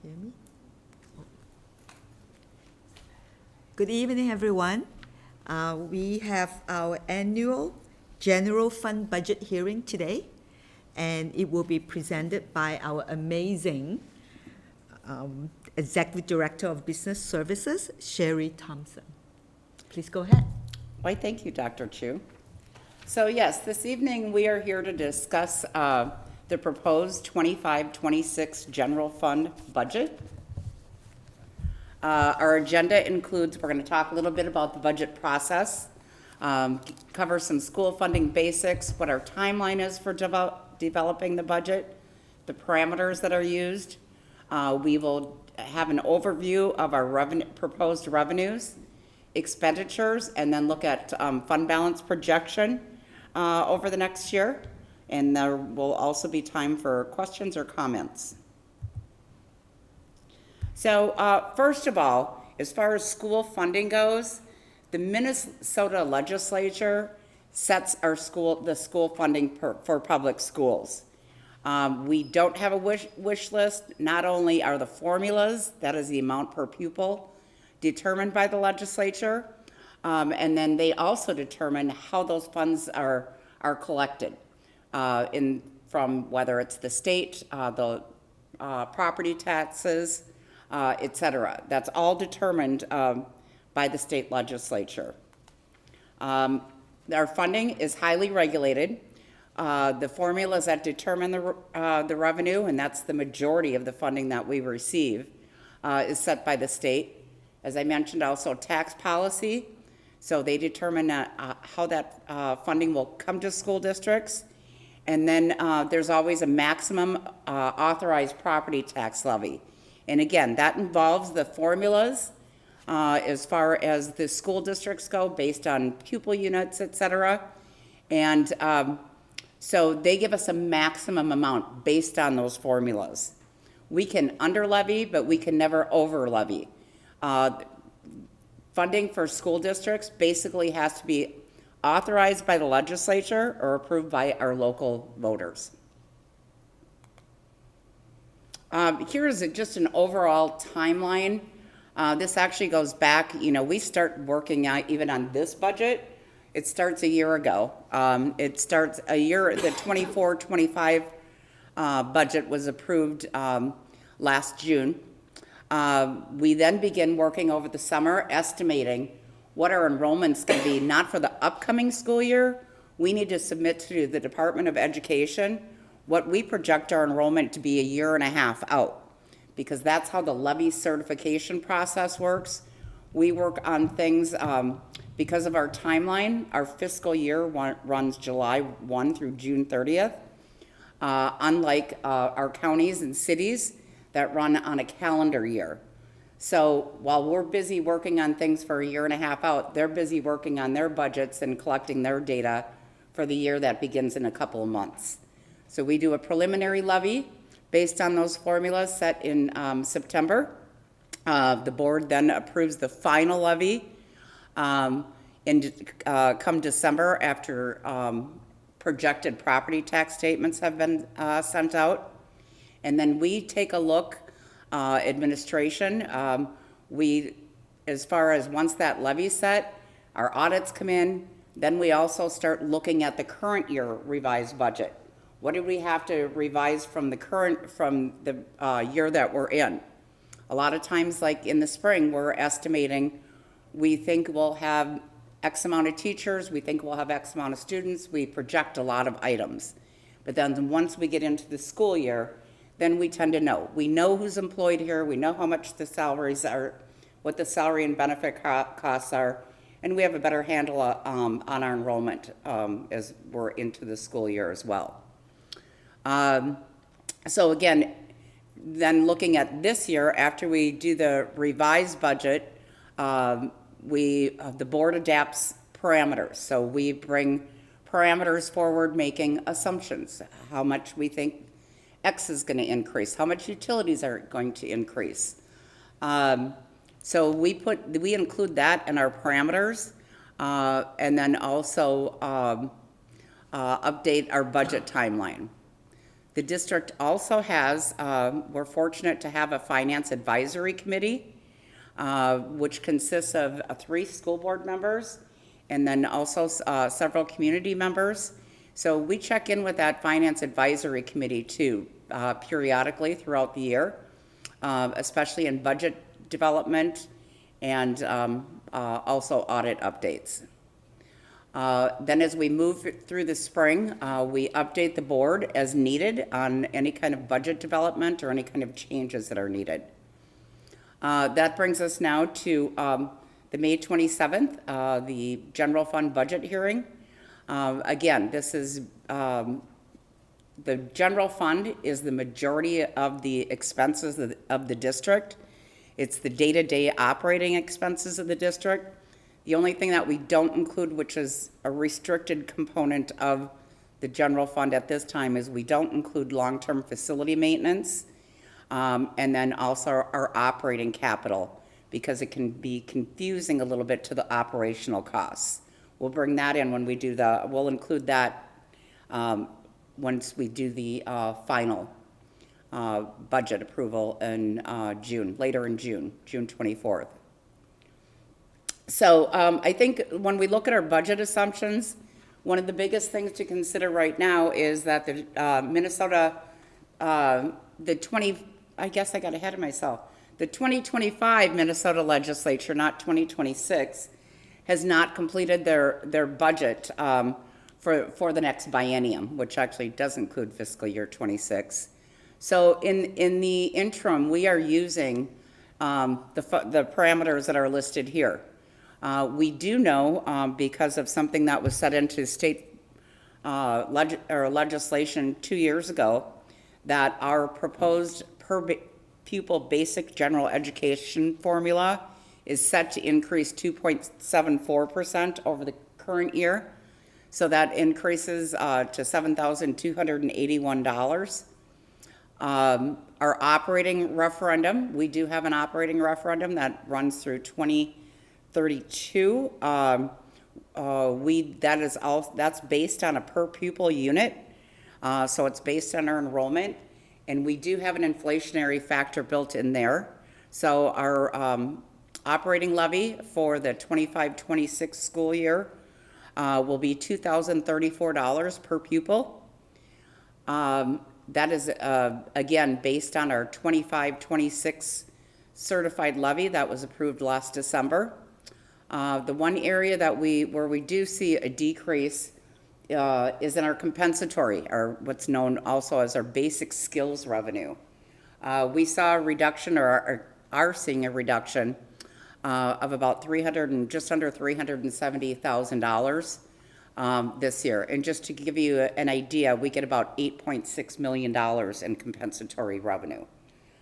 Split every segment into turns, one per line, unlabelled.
hear me? Good evening, everyone. We have our annual general fund budget hearing today, and it will be presented by our amazing Executive Director of Business Services, Sherry Thompson. Please go ahead.
Why, thank you, Dr. Chu. So yes, this evening we are here to discuss the proposed 25-26 general fund budget. Our agenda includes, we're going to talk a little bit about the budget process, cover some school funding basics, what our timeline is for developing the budget, the parameters that are used. We will have an overview of our proposed revenues, expenditures, and then look at fund balance projection over the next year. And there will also be time for questions or comments. So first of all, as far as school funding goes, the Minnesota legislature sets the school funding for public schools. We don't have a wish list. Not only are the formulas, that is the amount per pupil, determined by the legislature, and then they also determine how those funds are collected from whether it's the state, the property taxes, et cetera. That's all determined by the state legislature. Our funding is highly regulated. The formulas that determine the revenue, and that's the majority of the funding that we receive, is set by the state. As I mentioned, also tax policy. So they determine how that funding will come to school districts. And then there's always a maximum authorized property tax levy. And again, that involves the formulas as far as the school districts go based on pupil units, et cetera. And so they give us a maximum amount based on those formulas. We can under levy, but we can never over levy. Funding for school districts basically has to be authorized by the legislature or approved by our local voters. Here is just an overall timeline. This actually goes back, we start working out even on this budget. It starts a year ago. It starts the 24-25 budget was approved last June. We then begin working over the summer, estimating what our enrollment's going to be, not for the upcoming school year. We need to submit to the Department of Education what we project our enrollment to be a year and a half out, because that's how the levy certification process works. We work on things, because of our timeline, our fiscal year runs July 1 through June 30th, unlike our counties and cities that run on a calendar year. So while we're busy working on things for a year and a half out, they're busy working on their budgets and collecting their data for the year that begins in a couple of months. So we do a preliminary levy based on those formulas set in September. The board then approves the final levy come December after projected property tax statements have been sent out. And then we take a look, administration, as far as once that levy's set, our audits come in, then we also start looking at the current year revised budget. What did we have to revise from the year that we're in? A lot of times, like in the spring, we're estimating, we think we'll have X amount of teachers, we think we'll have X amount of students, we project a lot of items. But then once we get into the school year, then we tend to know. We know who's employed here, we know how much the salaries are, what the salary and benefit costs are, and we have a better handle on our enrollment as we're into the school year as well. So again, then looking at this year, after we do the revised budget, the board adapts parameters. So we bring parameters forward, making assumptions, how much we think X is going to increase, how much utilities are going to increase. So we include that in our parameters, and then also update our budget timeline. The district also has, we're fortunate to have a finance advisory committee, which consists of 3 school board members and then also several community members. So we check in with that finance advisory committee too, periodically throughout the year, especially in budget development and also audit updates. Then as we move through the spring, we update the board as needed on any kind of budget development or any kind of changes that are needed. That brings us now to the May 27th, the general fund budget hearing. Again, this is, the general fund is the majority of the expenses of the district. It's the day-to-day operating expenses of the district. The only thing that we don't include, which is a restricted component of the general fund at this time, is we don't include long-term facility maintenance, and then also our operating capital, because it can be confusing a little bit to the operational costs. We'll bring that in when we do we'll include that once we do the final budget approval in June, later in June 24th. So I think when we look at our budget assumptions, one of the biggest things to consider right now is that the Minnesota, I guess I got ahead of myself. The 2025 Minnesota legislature, not 2026, has not completed their budget for the next biennium, which actually does include fiscal year 26. So in the interim, we are using the parameters that are listed here. We do know, because of something that was set into state legislation 2 years ago, that our proposed per pupil basic general education formula is set to increase 2.74% over the current year. So that increases to $7,281. Our operating referendum, we do have an operating referendum that runs through 2032. That's based on a per pupil unit, so it's based on our enrollment, and we do have an inflationary factor built in there. So our operating levy for the 25-26 school year will be $2,034 per pupil. That is, again, based on our 25-26 certified levy that was approved last December. The one area that where we do see a decrease is in our compensatory, or what's known also as our basic skills revenue. We saw a reduction, or are seeing a reduction of about just under $370,000 this year. And just to give you an idea, we get about $8.6 million in compensatory revenue.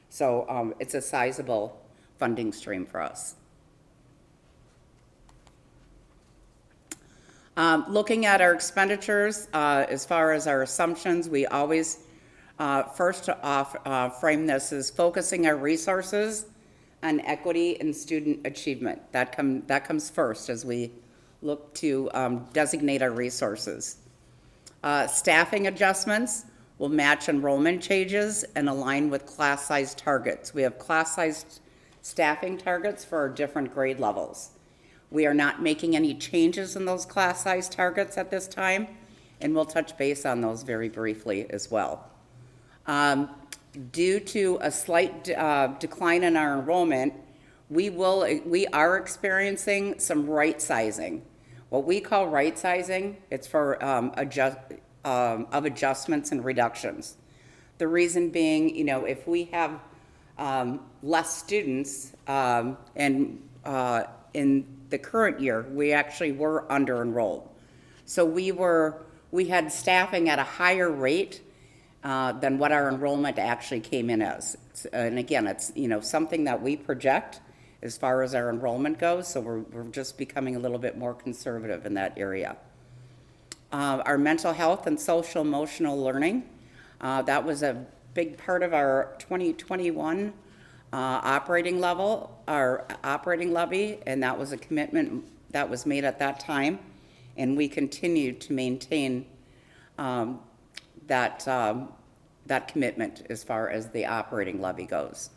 So it's a sizable funding stream for us. Looking at our expenditures, as far as our assumptions, we always first off frame this as focusing our resources on equity and student achievement. That comes first as we look to designate our resources. Staffing adjustments will match enrollment changes and align with class size targets. We have class size staffing targets for our different grade levels. We are not making any changes in those class size targets at this time, and we'll touch base on those very briefly as well. Due to a slight decline in our enrollment, we are experiencing some right sizing. What we call right sizing, it's for adjustments and reductions. The reason being, if we have less students, and in the current year, we actually were under enrolled. So we had staffing at a higher rate than what our enrollment actually came in as. And again, it's something that we project as far as our enrollment goes, so we're just becoming a little bit more conservative in that area. Our mental health and social emotional learning, that was a big part of our 2021 operating levy, and that was a commitment that was made at that time, and we continue to maintain that that commitment as far as the operating levy goes.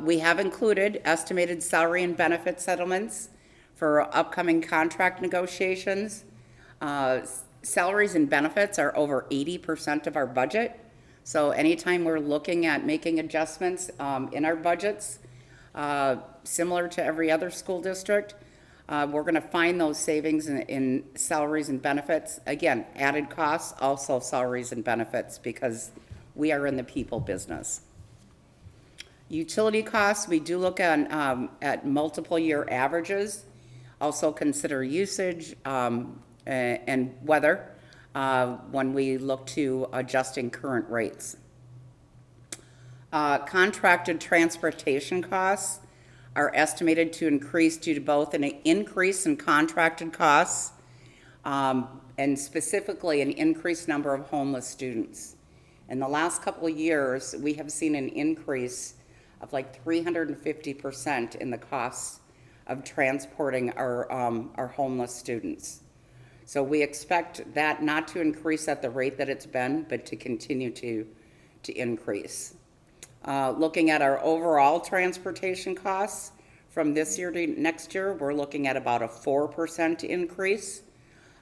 We have included estimated salary and benefit settlements for upcoming contract negotiations. Salaries and benefits are over 80% of our budget. So anytime we're looking at making adjustments in our budgets, similar to every other school district, we're going to find those savings in salaries and benefits. Again, added costs, also salaries and benefits, because we are in the people business. Utility costs, we do look at multiple year averages, also consider usage and weather when we look to adjusting current rates. Contracted transportation costs are estimated to increase due to both an increase in contracted costs and specifically an increased number of homeless students. In the last couple of years, we have seen an increase of like 350% in the costs of transporting our homeless students. So we expect that not to increase at the rate that it's been, but to continue to increase. Looking at our overall transportation costs from this year to next year, we're looking at about a 4% increase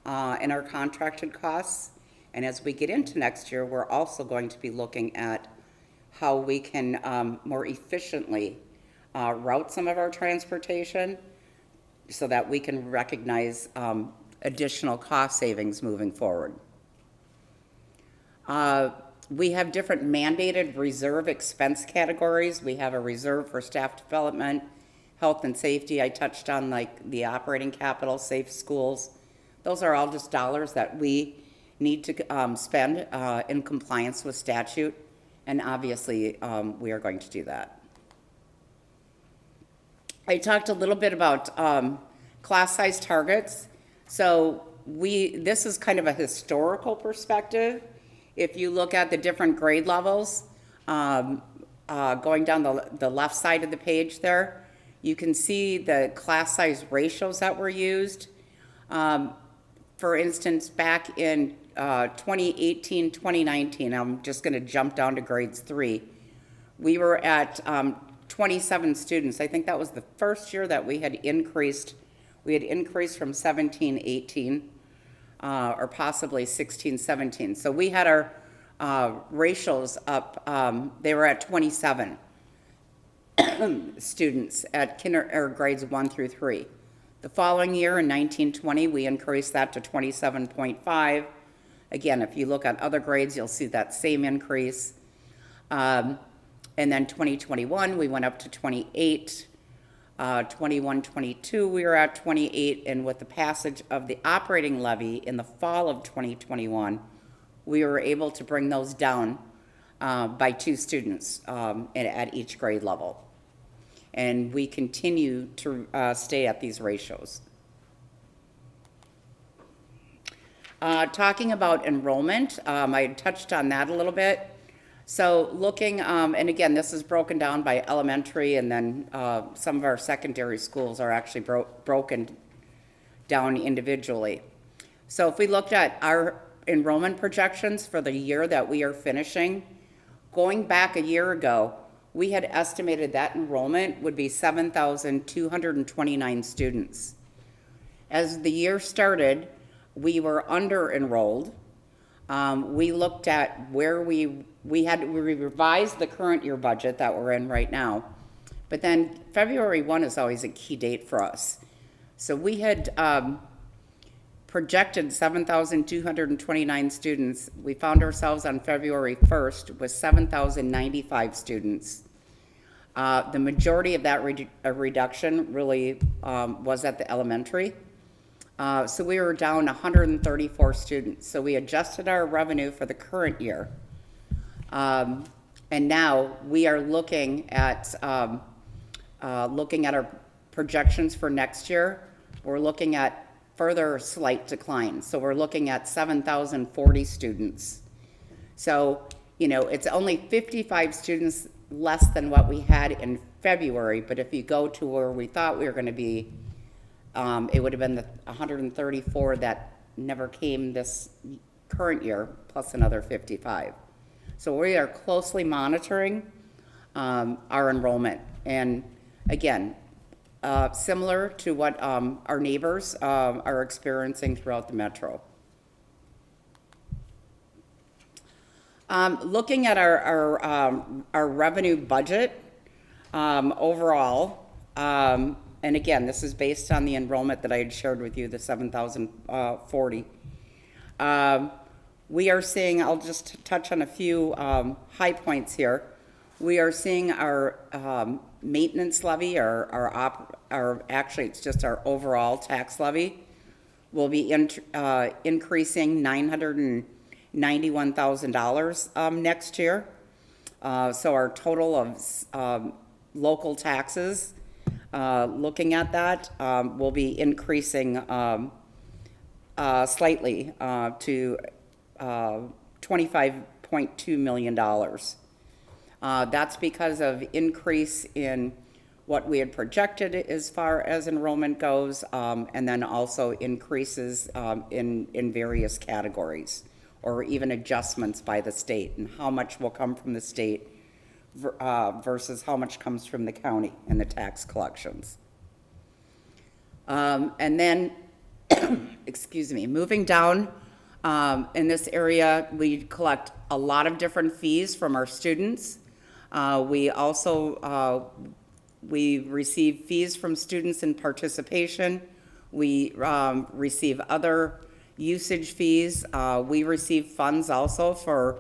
in our contracted costs. And as we get into next year, we're also going to be looking at how we can more efficiently route some of our transportation so that we can recognize additional cost savings moving forward. We have different mandated reserve expense categories. We have a reserve for staff development, health and safety. I touched on like the operating capital, safe schools. Those are all just dollars that we need to spend in compliance with statute. And obviously, we are going to do that. I talked a little bit about class size targets. So this is kind of a historical perspective. If you look at the different grade levels, going down the left side of the page there, you can see the class size ratios that were used. For instance, back in 2018, 2019, I'm just going to jump down to grades 3. We were at 27 students. I think that was the first year that we had increased. We had increased from 17, 18, or possibly 16, 17. So we had our ratios up. They were at 27 students at grades 1 through 3. The following year in 1920, we increased that to 27.5. Again, if you look at other grades, you'll see that same increase. And then 2021, we went up to 28. 21, 22, we were at 28. And with the passage of the operating levy in the fall of 2021, we were able to bring those down by 2 students at each grade level. And we continue to stay at these ratios. Talking about enrollment, I touched on that a little bit. So looking, and again, this is broken down by elementary, and then some of our secondary schools are actually broken down individually. So if we looked at our enrollment projections for the year that we are finishing, going back a year ago, we had estimated that enrollment would be 7,229 students. As the year started, we were under-enrolled. We looked at where we revised the current year budget that we're in right now, but then February 1 is always a key date for us. So we had projected 7,229 students. We found ourselves on February 1st with 7,095 students. The majority of that reduction really was at the elementary. So we were down 134 students. So we adjusted our revenue for the current year. And now we are looking at our projections for next year. We're looking at further slight decline. So we're looking at 7,040 students. So, you know, it's only 55 students less than what we had in February, but if you go to where we thought we were going to be, it would have been the 134 that never came this current year, plus another 55. So we are closely monitoring our enrollment. And again, similar to what our neighbors are experiencing throughout the metro. Looking at our revenue budget overall, and again, this is based on the enrollment that I had shared with you, the 7,040. We are seeing, I'll just touch on a few high points here. We are seeing our maintenance levy, actually it's just our overall tax levy, will be increasing $991,000 next year. So our total of local taxes, looking at that, will be increasing slightly to $25.2 million. That's because of increase in what we had projected as far as enrollment goes, and then also increases in various categories, or even adjustments by the state, and how much will come from the state versus how much comes from the county in the tax collections. And then, excuse me, moving down in this area, we collect a lot of different fees from our students. We also we receive fees from students in participation. We receive other usage fees. We receive funds also for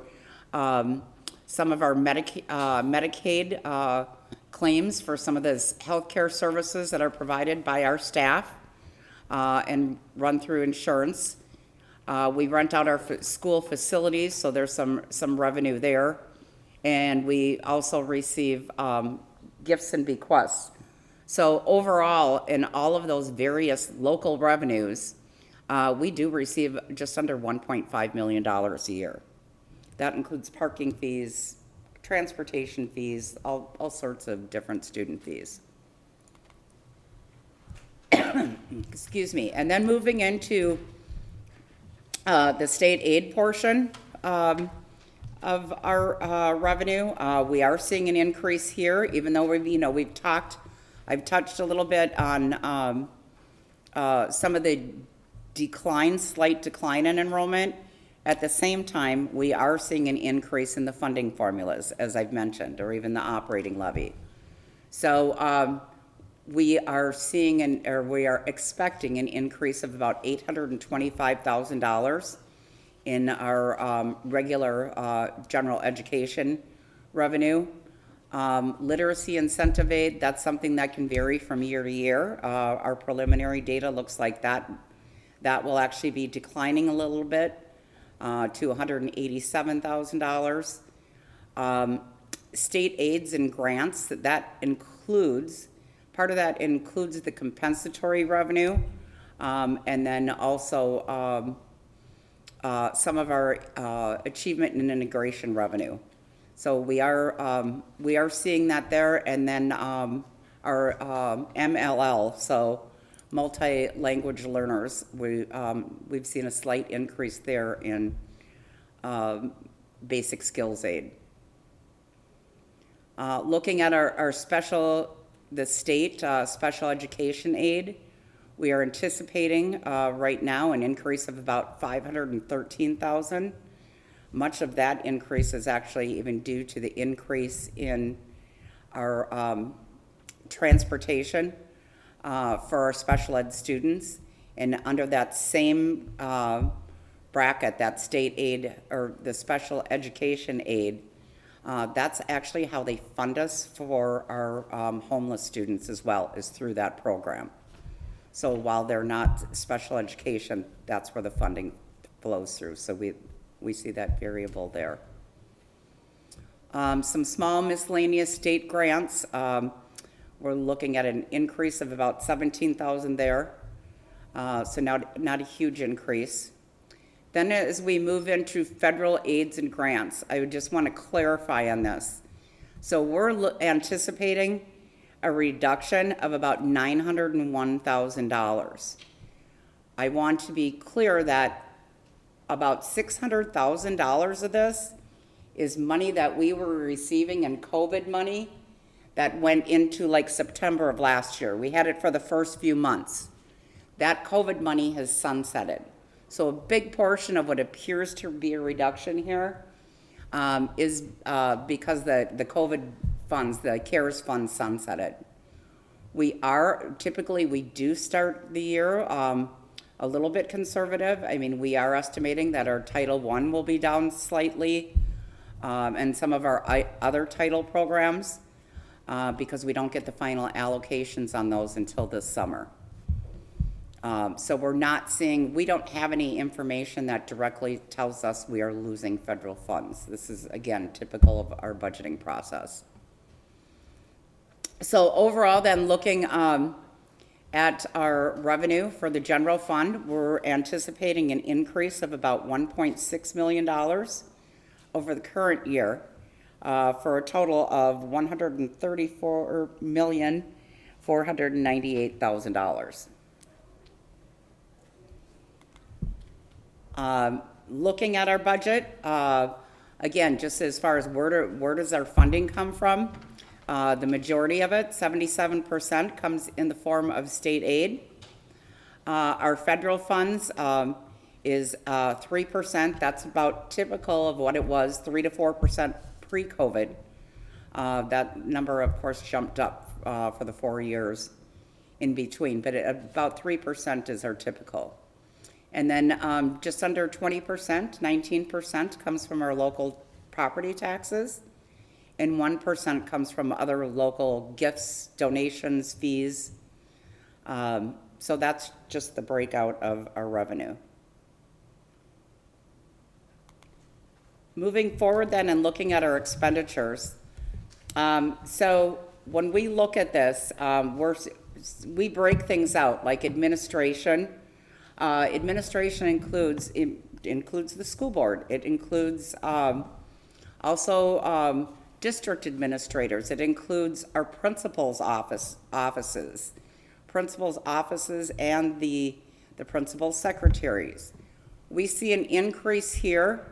some of our Medicaid claims for some of the healthcare services that are provided by our staff and run through insurance. We rent out our school facilities, so there's some revenue there. And we also receive gifts and bequests. So overall, in all of those various local revenues, we do receive just under $1.5 million a year. That includes parking fees, transportation fees, all sorts of different student fees. Excuse me. And then moving into the state aid portion of our revenue, we are seeing an increase here, even though I've touched a little bit on some of the slight decline in enrollment. At the same time, we are seeing an increase in the funding formulas, as I've mentioned, or even the operating levy. So we are seeing we are expecting an increase of about $825,000 in our regular general education revenue. Literacy incentive aid, that's something that can vary from year to year. Our preliminary data looks like that will actually be declining a little bit to $187,000. State aids and grants, part of that includes the compensatory revenue, and then also some of our achievement and integration revenue. So we are seeing that there, and then our MLL, so multi-language learners, we've seen a slight increase there in basic skills aid. Looking at the state special education aid, we are anticipating right now an increase of about $513,000. Much of that increase is actually even due to the increase in our transportation for our special ed students. And under that same bracket, that state aid or the special education aid, that's actually how they fund us for our homeless students as well, is through that program. So while they're not special education, that's where the funding flows through. So we see that variable there. Some small miscellaneous state grants. We're looking at an increase of about $17,000 there. So not a huge increase. Then as we move into federal aids and grants, I would just want to clarify on this. So we're anticipating a reduction of about $901,000. I want to be clear that about $600,000 of this is money that we were receiving in COVID money that went into like September of last year. We had it for the first few months. That COVID money has sunsetted. So a big portion of what appears to be a reduction here is because the COVID funds, the CARES funds sunsetted. We do start the year a little bit conservative. I mean, we are estimating that our Title I will be down slightly, and some of our other title programs, because we don't get the final allocations on those until this summer. So we don't have any information that directly tells us we are losing federal funds. This is, again, typical of our budgeting process. So overall then, looking at our revenue for the general fund, we're anticipating an increase of about $1.6 million over the current year, for a total of $134,498,000. Looking at our budget, again, just as far as where does our funding come from, the majority of it, 77%, comes in the form of state aid. Our federal funds is 3%. That's about typical of what it was, 3 to 4% pre-COVID. That number, of course, jumped up for the 4 years in between, but about 3% is our typical. And then just under 20%, 19% comes from our local property taxes, and 1% comes from other local gifts, donations, fees. So that's just the breakout of our revenue. Moving forward then and looking at our expenditures. So when we look at this, we break things out like administration. Administration includes the school board. It includes also district administrators. It includes our principal's offices and the principal's secretaries. We see an increase here.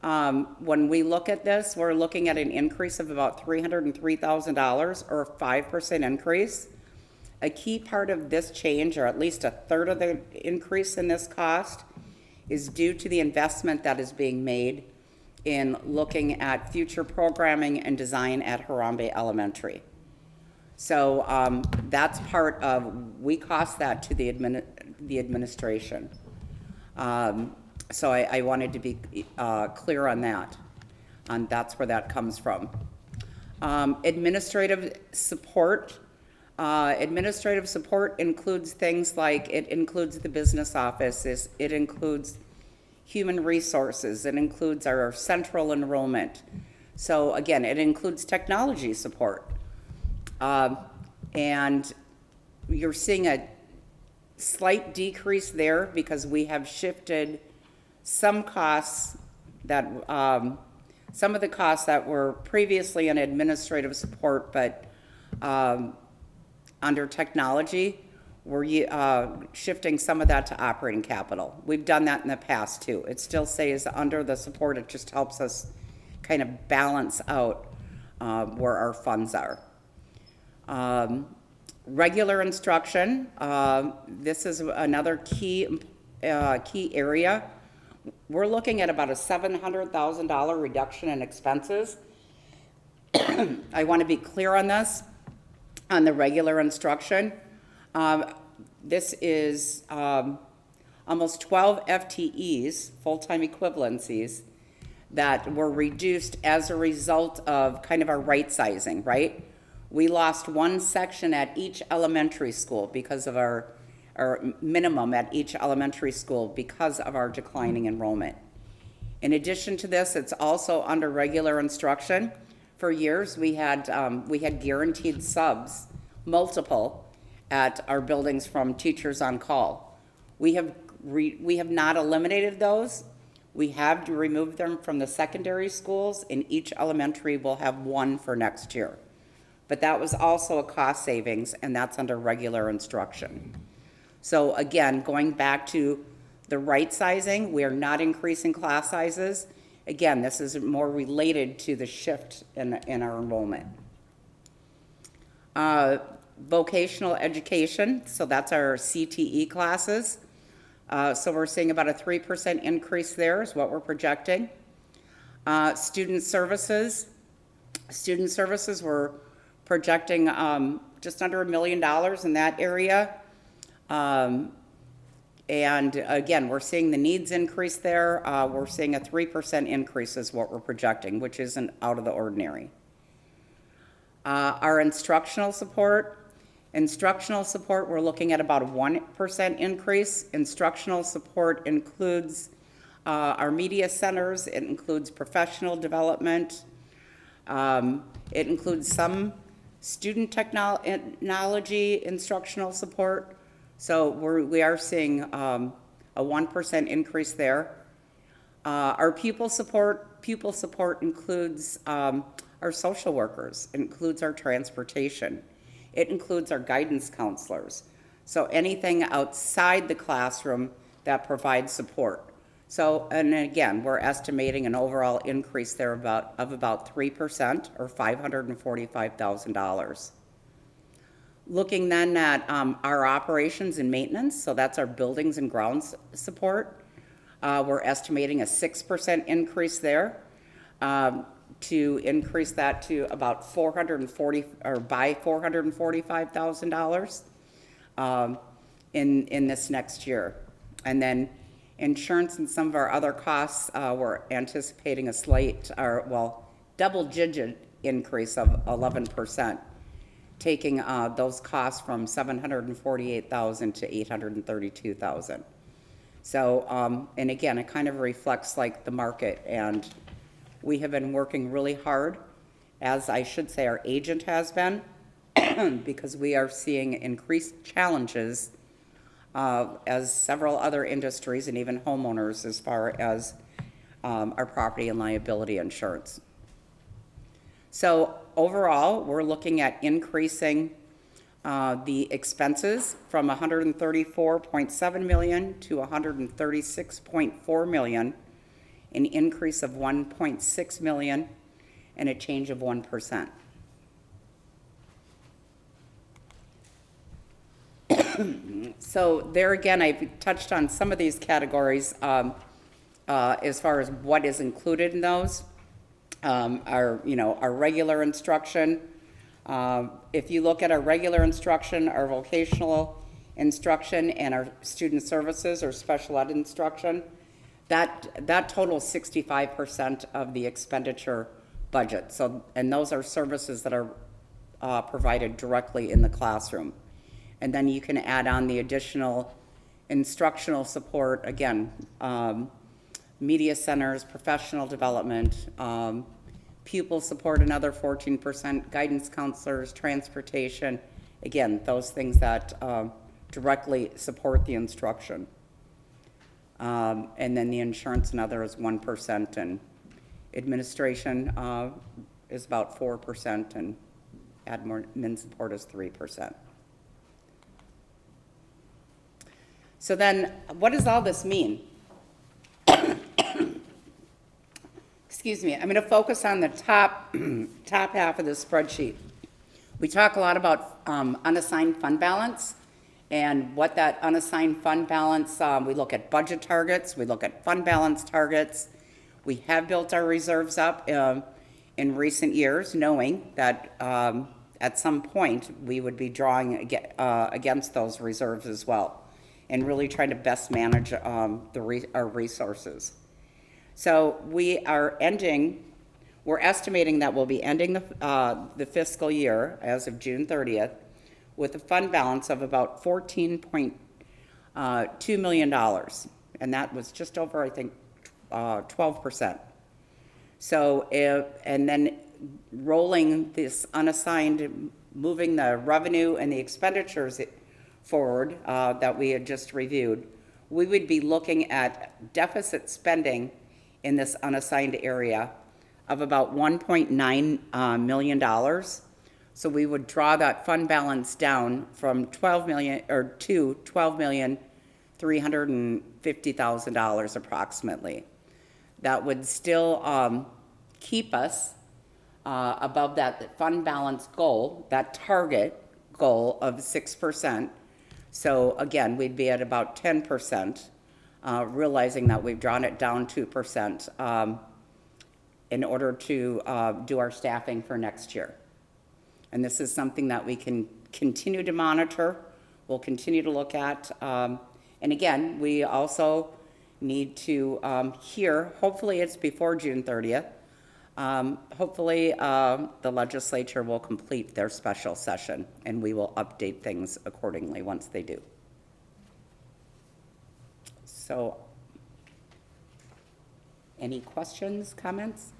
When we look at this, we're looking at an increase of about $303,000 or a 5% increase. A key part of this change, or at least a third of the increase in this cost, is due to the investment that is being made in looking at future programming and design at Harambe Elementary. So that's part of, we cost that to the administration. So I wanted to be clear on that, and that's where that comes from. Administrative support. Administrative support includes things like, it includes the business offices, it includes human resources, it includes our central enrollment. So again, it includes technology support. And you're seeing a slight decrease there because we have shifted some costs that, some of the costs that were previously in administrative support, but under technology, we're shifting some of that to operating capital. We've done that in the past too. It still stays under the support. It just helps us kind of balance out where our funds are. Regular instruction. This is another key area. We're looking at about a $700,000 reduction in expenses. I want to be clear on this. On the regular instruction, this is almost 12 FTEs, full-time equivalencies, that were reduced as a result of kind of our right sizing, right? We lost one section at each elementary school because of our minimum at each elementary school because of our declining enrollment. In addition to this, it's also under regular instruction. For years, we had guaranteed subs, multiple, at our buildings from teachers on call. We have not eliminated those. We have removed them from the secondary schools, and each elementary will have one for next year. But that was also a cost savings, and that's under regular instruction. So again, going back to The right sizing, we are not increasing class sizes. Again, this is more related to the shift in our enrollment. Vocational education, so that's our CTE classes. So we're seeing about a 3% increase there is what we're projecting. Student services, we're projecting just under $1 million in that area. And again, we're seeing the needs increase there. We're seeing a 3% increase is what we're projecting, which isn't out of the ordinary. Our instructional support, we're looking at about a 1% increase. Instructional support includes our media centers. It includes professional development. It includes some student technology instructional support. So we are seeing a 1% increase there. Our pupil support includes our social workers. It includes our transportation. It includes our guidance counselors. So anything outside the classroom that provides support. So, and again, we're estimating an overall increase there of about 3% or $545,000. Looking then at our operations and maintenance, so that's our buildings and grounds support. We're estimating a 6% increase there to increase that to about $445,000 in this next year. And then insurance and some of our other costs, we're anticipating a slight, double-digit increase of 11%. Taking those costs from $748,000 to $832,000. So, and again, it kind of reflects like the market, and we have been working really hard, as I should say our agent has been, because we are seeing increased challenges as several other industries and even homeowners as far as our property and liability insurance. So overall, we're looking at increasing the expenses from $134.7 million to $136.4 million, an increase of $1.6 million, and a change of 1%. So there again, I've touched on some of these categories as far as what is included in those. Our regular instruction. If you look at our regular instruction, our vocational instruction, and our student services or special ed instruction, that totals 65% of the expenditure budget. So, and those are services that are provided directly in the classroom. And then you can add on the additional instructional support, again, media centers, professional development, pupil support, another 14%, guidance counselors, transportation, again, those things that directly support the instruction. And then the insurance and other is 1%, and administration is about 4%, and admin support is 3%. So then, what does all this mean? Excuse me, I'm going to focus on the top half of the spreadsheet. We talk a lot about unassigned fund balance and what that unassigned fund balance, we look at budget targets, we look at fund balance targets. We have built our reserves up in recent years, knowing that at some point we would be drawing against those reserves as well, and really trying to best manage our resources. So we're estimating that we'll be ending the fiscal year as of June 30th with a fund balance of about $14.2 million. And that was just over, I think, 12%. So, and then rolling this unassigned, moving the revenue and the expenditures forward that we had just reviewed, we would be looking at deficit spending in this unassigned area of about $1.9 million. So we would draw that fund balance down from $12 million or to $12 $350,000 approximately. That would still keep us above that fund balance goal, that target goal of 6%. So again, we'd be at about 10%, realizing that we've drawn it down 2% in order to do our staffing for next year. And this is something that we can continue to monitor, we'll continue to look at. And again, we also need to hear, hopefully it's before June 30th, hopefully the legislature will complete their special session and we will update things accordingly once they do. So, any questions, comments?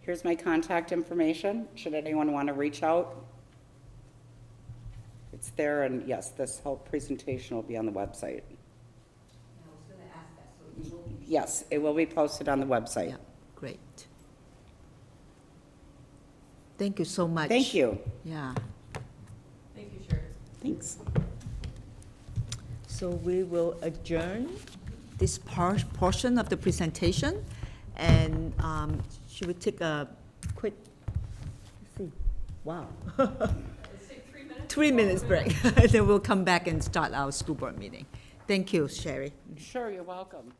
Here's my contact information, should anyone want to reach out. It's there, and yes, this whole presentation will be on the website.
I was going to ask that, so you will be.
Yes, it will be posted on the website.
Yeah, great. Thank you so much.
Thank you.
Yeah.
Thank you, Sherry.
Thanks.
So we will adjourn this portion of the presentation, and should we take a quick, let's see, wow.
Let's take 3 minutes.
3 minutes break, and then we'll come back and start our school board meeting. Thank you, Sherry.
Sure, you're welcome.